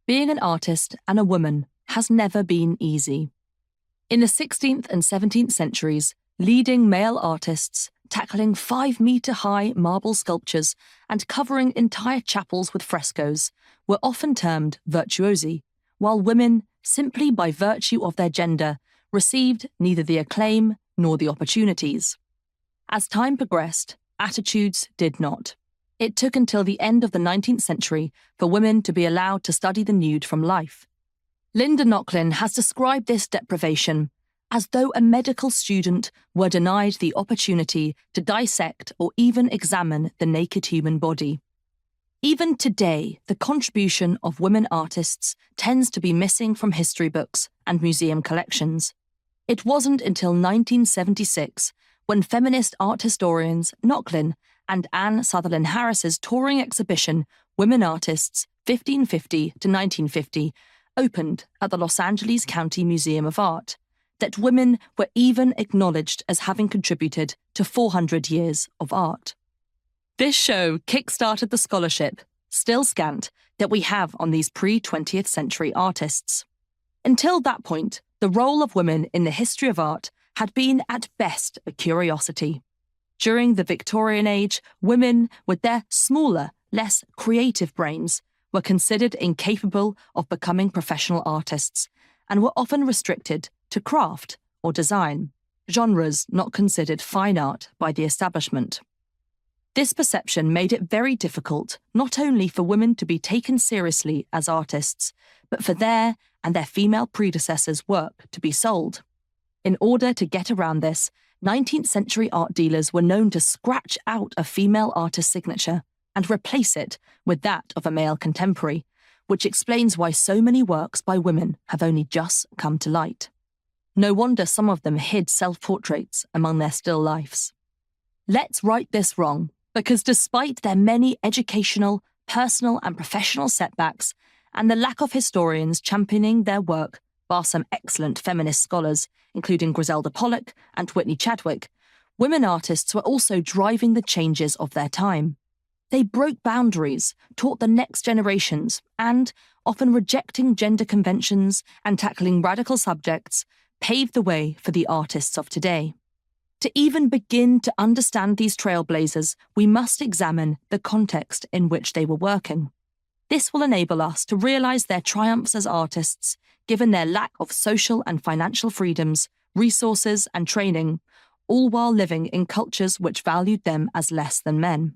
Being an artist and a woman has never been easy. In the 16th and 17th centuries, leading male artists, tackling 5-metre-high marble sculptures and covering entire chapels with frescoes, were often termed virtuosi, while women, simply by virtue of their gender, received neither the acclaim nor the opportunities. As time progressed, attitudes did not. It took until the end of the 19th century for women to be allowed to study the nude from life. Linda Nochlin has described this deprivation as though a medical student were denied the opportunity to dissect or even examine the naked human body. Even today, the contribution of women artists tends to be missing from history books and museum collections. It wasn't until 1976 when feminist art historians Nochlin and Anne Sutherland Harris's touring exhibition Women Artists 1550 to 1950 opened at the Los Angeles County Museum of Art, that women were even acknowledged as having contributed to 400 years of art. This show kick-started the scholarship, still scant, that we have on these pre-20th century artists. Until that point, the role of women in the history of art had been at best a curiosity. During the Victorian age, women, with their smaller, less creative brains, were considered incapable of becoming professional artists and were often restricted to craft or design, genres not considered fine art by the establishment. This perception made it very difficult not only for women to be taken seriously as artists, but for their and their female predecessors' work to be sold. In order to get around this, 19th century art dealers were known to scratch out a female artist's signature and replace it with that of a male contemporary, which explains why so many works by women have only just come to light. No wonder some of them hid self-portraits among their still lifes. Let's right this wrong, because despite their many educational, personal and professional setbacks, and the lack of historians championing their work, bar some excellent feminist scholars, including Griselda Pollock and Whitney Chadwick, women artists were also driving the changes of their time. They broke boundaries, taught the next generations, and, often rejecting gender conventions and tackling radical subjects, paved the way for the artists of today. To even begin to understand these trailblazers, we must examine the context in which they were working. This will enable us to realise their triumphs as artists, given their lack of social and financial freedoms, resources and training, all while living in cultures which valued them as less than men.